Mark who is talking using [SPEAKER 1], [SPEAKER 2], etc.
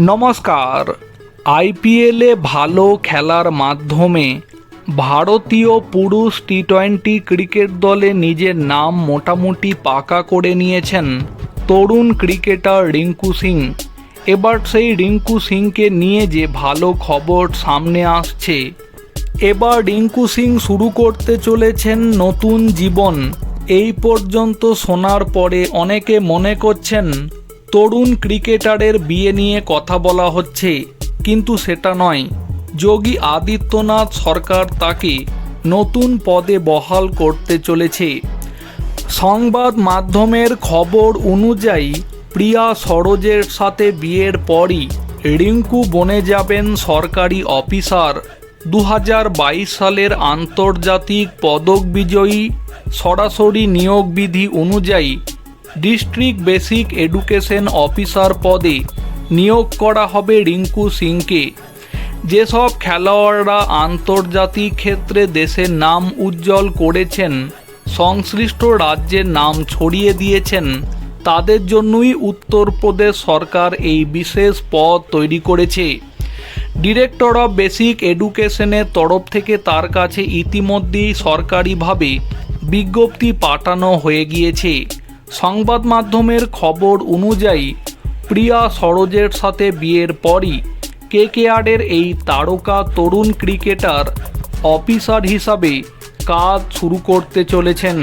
[SPEAKER 1] নমস্কার। আইপিএলে ভালো খেলার মাধ্যমে ভারতীয় পুরুষ টি-20 ক্রিকেট দলে নিজের নাম মোটামুটি পাকা করে নিয়েছেন তরুণ ক্রিকেটার রিঙ্কু সিং। এবার সেই রিঙ্কু সিংকে নিয়ে যে ভালো খবর সামনে আসছে। এবার রিঙ্কু সিং শুরু করতে চলেছেন নতুন জীবন। এই পর্যন্ত শোনার পরে অনেকে মনে করছেন তরুণ ক্রিকেটারের বিয়ে নিয়ে কথা বলা হচ্ছে, কিন্তু সেটা নয়। যোগী আদিত্যনাথ সরকার তাকে নতুন পদে বহাল করতে চলেছে। সংবাদ মাধ্যমের খবর অনুযায়ী প্রিয়া সরোজের সাথে বিয়ের পরই রিঙ্কু বনে যাবেন সরকারি অফিসার। 2022 সালের আন্তর্জাতিক পদক বিজয়ী সরাসরি নিয়োগ বিধি অনুযায়ী ডিস্ট্রিক্ট বেসিক এডুকেশন অফিসার পদে নিয়োগ করা হবে রিঙ্কু সিংকে। যেসব খেলোয়াড়রা আন্তর্জাতিক ক্ষেত্রে দেশের নাম উজ্জ্বল করেছেন, সংশ্লিষ্ট রাজ্যের নাম ছড়িয়ে দিয়েছেন, তাদের জন্যই উত্তরপ্রদেশ সরকার এই বিশেষ পদ তৈরি করেছে। ডিরেক্টর অফ বেসিক এডুকেশনের তরফ থেকে তার কাছে ইতিমধ্যেই সরকারিভাবে বিজ্ঞপ্তি পাঠানো হয়ে গিয়েছে। সংবাদ মাধ্যমের খবর অনুযায়ী প্রিয়া সরোজের সাথে বিয়ের পরই কেকেআরের এই তারকা তরুণ ক্রিকেটার অফিসার হিসাবে কাজ শুরু করতে চলেছেন।